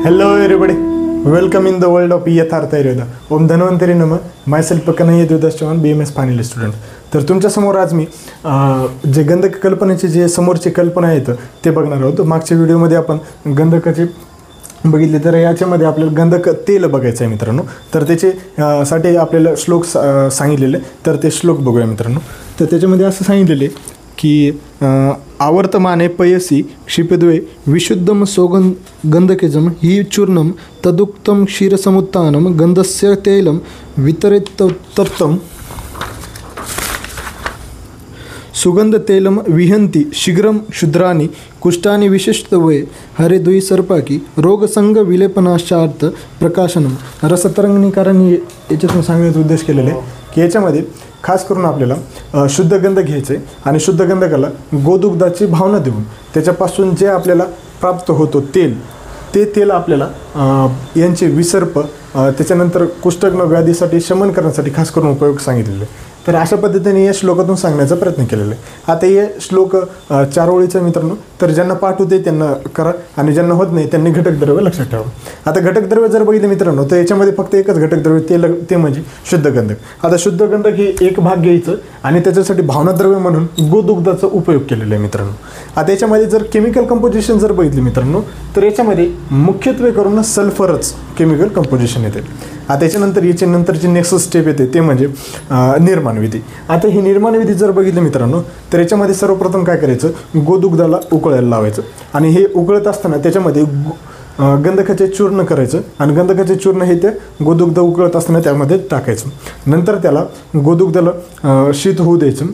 Hello everybody, welcome in the world of यथार्थ आयुर्वेदा. ओम धन्वंतरी नमः. Myself Kanhaiya Devdas Chavan, BMS final student. तर तुमच्यासमोर आज मी जे गंधक कल्पनेचे जे समोरचे कल्पना आहेत ते बघणार आहोत. मागच्या व्हिडिओमध्ये आपण गंधकाचे बघितले, तर याच्यामध्ये आपल्याला गंधक तेल बघायचं आहे मित्रांनो. तर त्याचे साठी आपल्याला श्लोक सांगितलेले, तर ते श्लोक बघूया मित्रांनो. तर त्याच्यामध्ये असं सांगितलेले की आवर्तमाने पयसी क्षिपद्वे विशुद्धम गंधकेजम ही चूर्णम तदुक्तम क्षीरसमुत्थानम गंधस्य तैलम वितरेत्तप्तम सुगंध तैलम विहंती शीघ्रम क्षुद्रानि कुष्ठानि विशिष्टवे हरिद्वि सर्पाकी रोगसंग विलेपनाशार्थ प्रकाशनम. रसतरंगीकरण याच्यातून सांगण्याचा उद्देश केलेला आहे की याच्यामध्ये खास करून आपल्याला शुद्ध गंध घ्यायचे आणि शुद्ध गंधकाला गोदुग्धाची भावना देऊन त्याच्यापासून जे आपल्याला प्राप्त होतो ते तेल आपल्याला यांचे विसर्प त्याच्यानंतर कुष्ठरोग व्याधीसाठी शमन करण्यासाठी खास करून उपयोग सांगितलेले. तर अशा पद्धतीने या श्लोकातून सांगण्याचा प्रयत्न केलेला आहे. आता हे श्लोक 4 ओळीचा मित्रांनो, तर ज्यांना पाठ होते त्यांना करा आणि ज्यांना होत नाही त्यांनी घटक द्रव्य लक्षात ठेवा. आता घटक द्रव्य जर बघितले मित्रांनो, तर याच्यामध्ये फक्त एकच घटक द्रव्य ते म्हणजे शुद्ध गंधक. आता शुद्ध गंधक हे एक भाग घ्यायचं आणि त्याच्यासाठी भावनाद्रव्य म्हणून गोदुग्धाचा उपयोग केलेला आहे मित्रांनो. आता याच्यामध्ये जर केमिकल कंपोजिशन जर बघितले मित्रांनो, तर याच्यामध्ये मुख्यत्वे करून सल्फरच केमिकल कंपोजिशन येते. आता याच्यानंतर याची नंतरची नेक्स्ट स्टेप येते ते म्हणजे निर्माण विधी. आता ही निर्माण विधी जर बघितलं मित्रांनो, तर याच्यामध्ये सर्वप्रथम काय करायचं, गोदुग्धाला उकळायला लावायचं आणि हे उकळत असताना त्याच्यामध्ये गंधकाचे चूर्ण करायचं आणि गंधकाचे चूर्ण हे ते गोदुग्ध उकळत असताना त्यामध्ये टाकायचं. नंतर त्याला गोदुग्धाला शीत होऊ द्यायचं.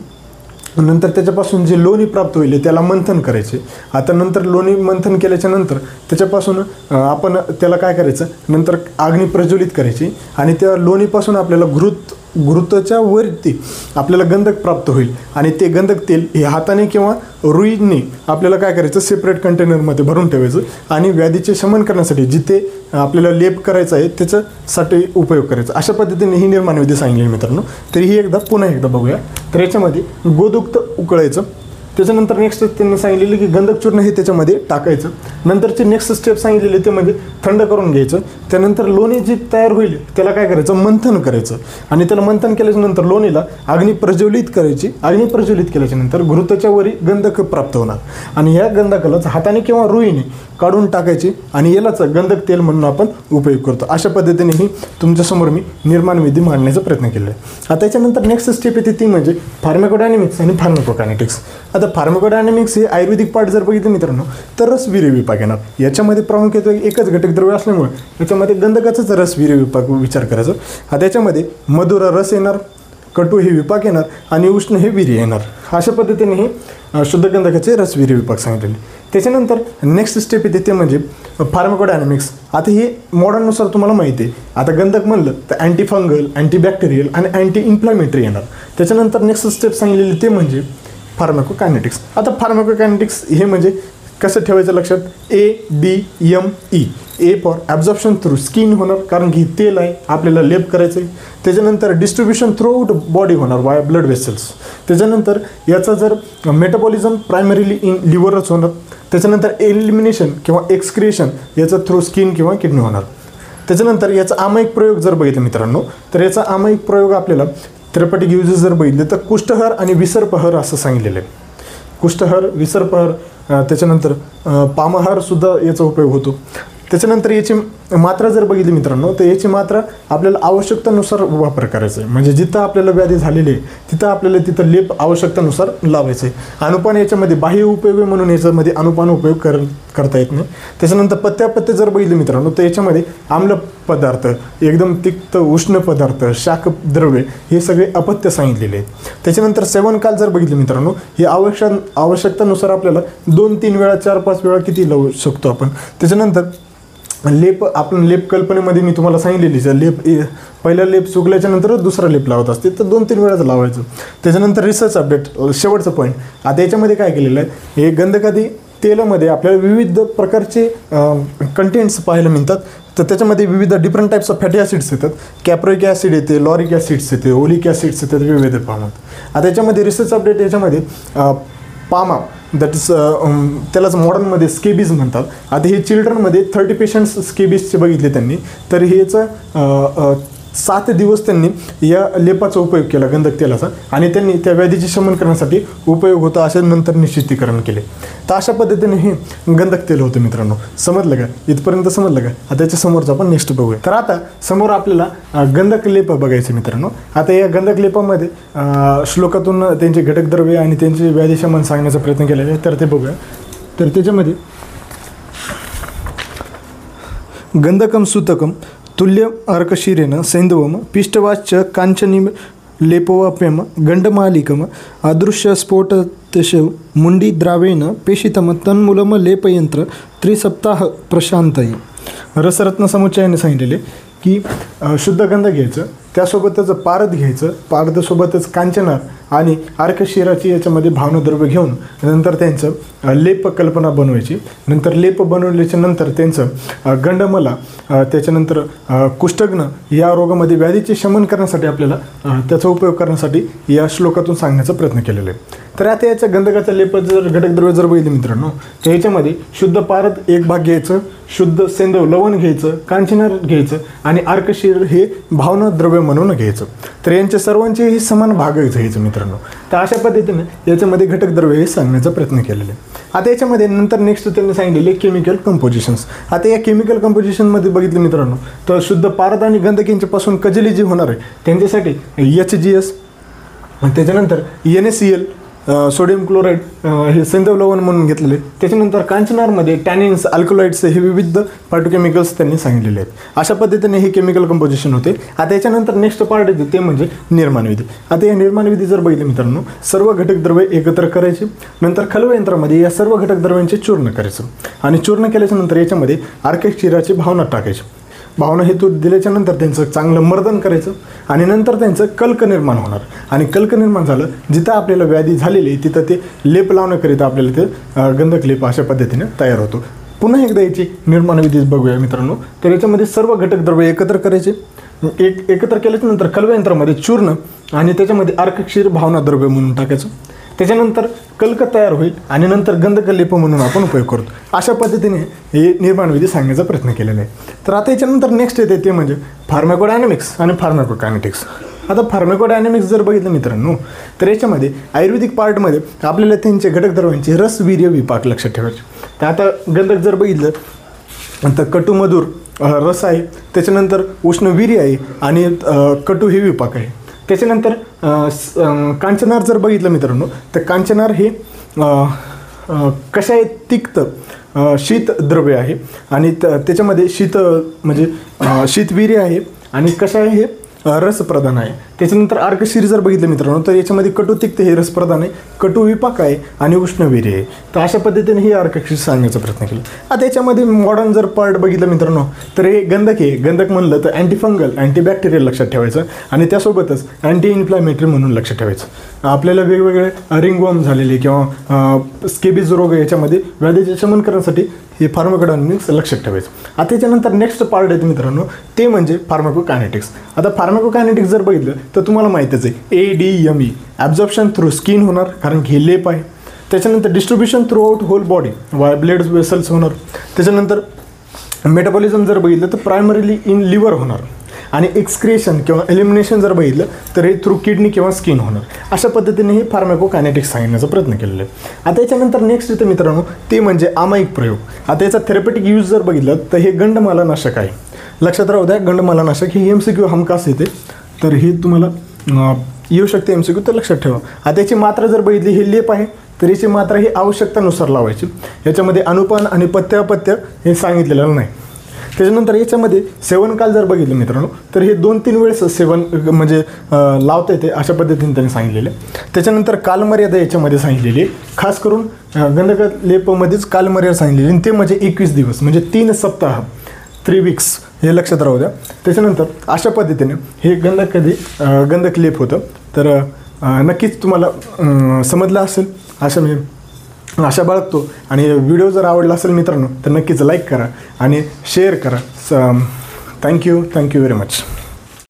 नंतर त्याच्यापासून जे लोणी प्राप्त होईल त्याला मंथन करायचे. आता नंतर लोणी मंथन केल्याच्या नंतर त्याच्यापासून आपण त्याला काय करायचं, नंतर अग्नी प्रज्वलित करायची आणि त्या लोणीपासून आपल्याला घृताच्या वरती आपल्याला गंधक प्राप्त होईल आणि ते गंधक तेल हे हाताने किंवा रुईने आपल्याला काय करायचं, सेपरेट कंटेनरमध्ये भरून ठेवायचं आणि व्याधीचे शमन करण्यासाठी जिथे आपल्याला लेप करायचा आहे त्याच्यासाठी उपयोग करायचा. अशा पद्धतीने ही निर्माण विधी सांगितली मित्रांनो. तर ही पुन्हा एकदा बघूया. तर याच्यामध्ये गोदुग्ध उकळायचं, त्याच्यानंतर नेक्स्ट त्यांनी सांगितलेलं की गंधक चूर्ण हे त्याच्यामध्ये टाकायचं. नंतरची नेक्स्ट स्टेप सांगितलेली ते म्हणजे थंड करून घ्यायचं. त्यानंतर लोणी जी तयार होईल त्याला काय करायचं, मंथन करायचं आणि त्याला मंथन केल्याच्यानंतर लोणीला अग्नी प्रज्वलित करायची. अग्नी प्रज्वलित केल्याच्यानंतर घृताच्या वरी गंधक प्राप्त होणार आणि ह्या गंधकालाच हाताने किंवा रुईने काढून टाकायची आणि यालाच गंधक तेल म्हणून आपण उपयोग करतो. अशा पद्धतीने ही तुमच्यासमोर मी निर्माण विधी मांडण्याचा प्रयत्न केला आहे. आता त्याच्यानंतर नेक्स्ट स्टेप येते ती म्हणजे फार्माकोडायनॅमिक्स आणि फार्माकोकायनेटिक्स. आता फार्माकोडायनॅमिक्स हे आयुर्वेदिक पार्ट जर बघितलं मित्रांनो, तर रसवीर्य विपाक येणार. याच्यामध्ये प्रामुख्याने एकच घटक द्रव्य असल्यामुळे याच्यामध्ये गंधकाचाच रसवीर्य विपाक विचार करायचा. आता याच्यामध्ये मधुर रस येणार, कटू हे विपाक येणार आणि उष्ण हे वीर्य येणार. अशा पद्धतीने हे शुद्ध गंधकाचे रसवीर्य विपाक सांगितलेले. त्याच्यानंतर नेक्स्ट स्टेप येते ते म्हणजे फार्माकोडायनॅमिक्स. आता हे मॉडर्ननुसार तुम्हाला माहिती आहे. आता गंधक म्हणलं तर अँटीफंगल, अँटीबॅक्टेरियल आणि अँटी इन्फ्लॅमेटरी येणार. त्याच्यानंतर नेक्स्ट स्टेप सांगितलेली ते म्हणजे फार्माकोकायनेटिक्स. आता फार्माकोकायनेटिक्स हे म्हणजे कसं ठेवायचं लक्षात, ADME. A for absorption through skin होणार, कारण की तेल आहे आपल्याला लेप करायचं आहे. त्याच्यानंतर डिस्ट्रीब्युशन थ्रू आउट बॉडी होणार वाया ब्लड वेसल्स. त्याच्यानंतर याचा जर मेटाबॉलिझम प्रायमरीली इन लिव्हरच होणार. त्याच्यानंतर एलिमिनेशन किंवा एक्सक्रिएशन याचा थ्रू स्किन किंवा किडनी होणार. त्याच्यानंतर याचा आमायिक प्रयोग जर बघितलं मित्रांनो, तर याचा आमायिक प्रयोग आपल्याला थेरपॅटिक युजेस जर बघितले तर कुष्ठहर आणि विसर्पहर असं सांगितलेलं आहे. कुष्ठहर, विसर्पहर, त्याच्यानंतर पामहारसुद्धा याचा उपयोग होतो. त्याच्यानंतर याची मात्रा जर बघितली मित्रांनो, तर याची मात्रा आपल्याला आवश्यकतेनुसार वापर करायचा आहे. म्हणजे जिथं आपल्याला व्याधी झालेली आहे तिथं आपल्याला तिथं लेप आवश्यकतेनुसार लावायचं आहे. अनुपान याच्यामध्ये बाह्य उपयोग आहे म्हणून याच्यामध्ये अनुपान उपयोग करता येत नाही. त्याच्यानंतर पथ्य जर बघितले मित्रांनो, तर याच्यामध्ये आम्ल पदार्थ, एकदम तिक्त उष्ण पदार्थ, शाक द्रव्य हे सगळे अपथ्य सांगितलेले आहेत. त्याच्यानंतर सेवनकाल जर बघितले मित्रांनो, हे आवश्यकतेनुसार आपल्याला 2-3 वेळा 4-5 वेळा किती लावू शकतो आपण. त्याच्यानंतर आपण लेप कल्पनेमध्ये मी तुम्हाला सांगितलेली पहिला लेप सुकल्याच्या नंतर दुसरा लेप लावत असते, तर 2-3 वेळाच लावायचं. त्याच्यानंतर रिसर्च अपडेट, शेवटचं पॉईंट. आता याच्यामध्ये काय केलेलं आहे, हे गंधकादी तेलामध्ये आपल्याला विविध प्रकारचे कंटेंट्स पाहायला मिळतात. तर त्याच्यामध्ये विविध different types of fatty acids येतात. कॅप्रोइक ॲसिड येते, लॉरिक ॲसिड्स येते, ओलिक ॲसिड्स येतात, विविध प्रमाणात. आता याच्यामध्ये रिसर्च अपडेट याच्यामध्ये पामा दॅट इज त्यालाच मॉडर्नमध्ये स्केबीज म्हणतात. आता हे चिल्ड्रनमध्ये 30 पेशंट्स स्केबीजचे बघितले त्यांनी, तर हेचं 7 दिवस त्यांनी या लेपाचा उपयोग केला गंधक तेलाचा, आणि त्यांनी त्या व्याधीचे शमन करण्यासाठी उपयोग होता असे नंतर निश्चितीकरण केले. तर अशा पद्धतीने हे गंधक तेल होतं मित्रांनो. समजलं का? इथपर्यंत समजलं का? आता त्याच्या समोरचं आपण नेक्स्ट बघूया. तर आता समोर आपल्याला गंधक लेप बघायचे मित्रांनो. आता या गंधक लेपामध्ये श्लोकातून त्यांचे घटकद्रव्य आणि त्यांचे व्याधी शमन सांगण्याचा प्रयत्न केलेला आहे, तर ते बघूया. तर त्याच्यामध्ये गंधकम सूतकम तुल्य अर्कशिरेन सैंधवम पिष्टवाच्च कांचनीम लेपोवाप्यम गंडमालिकम अदृश्य स्फोटशव मुंडी द्रावेण पेशितम तन्मूलम लेपयंत्र त्रिसप्ताह प्रशांतई. रसरत्न समुच्चयाने सांगितलेले की शुद्ध गंध घ्यायचं, त्यासोबतच पारद घ्यायचं, पारदसोबतच कांचनार आणि अर्कशिराची याच्यामध्ये भावनाद्रव्य घेऊन नंतर त्यांचं लेप कल्पना बनवायची. नंतर लेप बनवल्याच्या नंतर त्यांचं गंडमला, त्याच्यानंतर कुष्ठग्न या रोगामध्ये व्याधीचे शमन करण्यासाठी आपल्याला त्याचा उपयोग करण्यासाठी या श्लोकातून सांगण्याचा प्रयत्न केलेला आहे. तर आता याच्या गंधकाचा लेप जर घटकद्रव्य जर बघितले मित्रांनो, तर याच्यामध्ये शुद्ध पारद 1 भाग घ्यायचं, शुद्ध सेंधव लवण घ्यायचं, कांचनार घ्यायचं आणि अर्कशिर हे भावनाद्रव्य म्हणून घ्यायचं. तर यांच्या सर्वांचेही समान भाग घ्यायचं मित्रांनो. तर अशा पद्धतीने याच्यामध्ये घटकद्रव्य हे सांगण्याचा प्रयत्न केलेला आहे. आता याच्यामध्ये नंतर नेक्स्ट त्यांनी सांगितलेले केमिकल कंपोजिशन्स. आता या केमिकल कंपोजिशनमध्ये बघितलं मित्रांनो, तर शुद्ध पारद आणि गंधक यांच्यापासून कजली जी होणार आहे त्यांच्यासाठी HGS, त्याच्यानंतर NaCl, सोडियम क्लोराईड हे सेंधव लवण म्हणून घेतलेले. त्याच्यानंतर कांचनारमध्ये टॅनिन्स, अल्कलॉइड्स हे विविध फायटोकेमिकल्स त्यांनी सांगितलेले आहेत. अशा पद्धतीने हे केमिकल कंपोजिशन होते. आता याच्यानंतर नेक्स्ट पार्ट येते ते म्हणजे निर्माणविधी. आता या निर्माणविधी जर बघितलं मित्रांनो, सर्व घटकद्रव्ये एकत्र करायचे, नंतर खलवयंत्रामध्ये या सर्व घटकद्रव्यांचे चूर्ण करायचं आणि चूर्ण केल्याच्या नंतर याच्यामध्ये अर्कशिराची भावना टाकायची. भावना हेतू दिल्याच्या नंतर त्यांचं चांगलं मर्दन करायचं आणि नंतर त्यांचं कल्क निर्माण होणार. आणि कल्क निर्माण झालं, जिथं आपल्याला व्याधी झालेली आहे तिथं ते लेप लावण्याकरिता आपल्याला ते गंधक लेप अशा पद्धतीने तयार होतो. पुन्हा एकदा याची निर्माणविधी बघूया मित्रांनो. तर याच्यामध्ये सर्व घटकद्रव्य एकत्र करायचे, एकत्र केल्याच्या नंतर खलवयंत्रामध्ये चूर्ण आणि त्याच्यामध्ये अर्कक्षीर भावनाद्रव्य म्हणून टाकायचं. त्याच्यानंतर कल्क तयार होईल आणि नंतर गंधक लेप म्हणून आपण उपयोग करतो. अशा पद्धतीने हे निर्माणविधी सांगण्याचा प्रयत्न केलेला आहे. तर आता याच्यानंतर नेक्स्ट येते ते म्हणजे फार्माकोडायनॅमिक्स आणि फार्माकोकायनेटिक्स. आता फार्माकोडायनॅमिक्स जर बघितलं मित्रांनो, तर याच्यामध्ये आयुर्वेदिक पार्टमध्ये आपल्याला त्यांचे घटकद्रव्यांचे रसवीर्य विपाक लक्षात ठेवायचे. तर आता गंधक जर बघितलं तर कटुमधुर रस आहे, त्याच्यानंतर उष्णवीर्य आहे आणि कटु हे विपाक आहे. त्याच्यानंतर कांचनार जर बघितलं मित्रांनो, तर कांचनार हे कषाय तिक्त शीत द्रव्य आहे आणि त्याच्यामध्ये शीत म्हणजे शीतवीर्य आहे आणि कषाय हे रसप्रधान आहे. त्याच्यानंतर अर्कशीर जर बघितलं मित्रांनो, तर याच्यामध्ये कटुतिक्त हे रसप्रधान आहे, कटुविपाक आहे आणि उष्णवीर्य आहे. तर अशा पद्धतीने हे अर्कशीर सांगण्याचा प्रयत्न केला. आता याच्यामध्ये मॉडर्न जर पार्ट बघितलं मित्रांनो, तर हे गंधक आहे. गंधक म्हणलं तर अँटीफंगल, अँटीबॅक्टेरियल लक्षात ठेवायचं आणि त्यासोबतच अँटी इन्फ्लॅमेटरी म्हणून लक्षात ठेवायचं. आपल्याला वेगवेगळे रिंगवर्म झालेले किंवा स्केबीज रोग याच्यामध्ये व्याधीचे शमन करण्यासाठी हे फार्माकोडायनॅमिक्स लक्षात ठेवायचं. आता त्याच्यानंतर नेक्स्ट पार्ट आहे मित्रांनो, ते म्हणजे फार्माकोकायनेटिक्स. आता फार्माकोकायनेटिक्स जर बघितलं तर तुम्हाला माहितीच आहे, ADME ॲब्झॉर्प्शन थ्रू स्किन होणार कारण हे लेप आहे. त्याच्यानंतर distribution throughout whole body blood vessels होणार. त्याच्यानंतर मेटाबॉलिझम जर बघितलं तर प्रायमरीली इन लिव्हर होणार आणि एक्सक्रिएशन किंवा एलिमिनेशन जर बघितलं तर हे थ्रू किडनी किंवा स्किन होणार. अशा पद्धतीने हे फार्माकोकायनेटिक्स सांगण्याचा प्रयत्न केलेला आहे. आता याच्यानंतर नेक्स्ट येतं मित्रांनो, ते म्हणजे आमायिक प्रयोग. आता याचा थेरपेटिक यूज जर बघितलं तर हे गंडमालानाशक आहे. लक्षात राहू द्या, गंडमालानाशक हे MCQ हमखास येते, तर हे तुम्हाला येऊ शकते MCQ, तर लक्षात ठेवा. आता याची मात्रा जर बघितली, हे लेप आहे तर याची मात्रा ही आवश्यकतानुसार लावायची. याच्यामध्ये अनुपान आणि पथ्यापथ्य हे सांगितलेलं नाही. त्याच्यानंतर याच्यामध्ये सेवनकाल जर बघितलं मित्रांनो, तर हे 2-3 वेळेस सेवन म्हणजे लावता येते अशा पद्धतीने त्यांनी सांगितलेले. त्याच्यानंतर कालमर्यादा याच्यामध्ये सांगितलेली, खास करून गंधक लेपमध्येच कालमर्यादा सांगितलेली आणि ते म्हणजे 21 दिवस म्हणजे 3 सप्ताह 3 वीक्स, हे लक्षात राहू द्या. त्याच्यानंतर अशा पद्धतीने हे गंधक लेप होतं. तर नक्कीच तुम्हाला समजलं असेल असं मी आशा बाळगतो. आणि व्हिडिओ जर आवडला असेल मित्रांनो तर नक्कीच लाईक करा आणि शेअर करा. Thank you very much.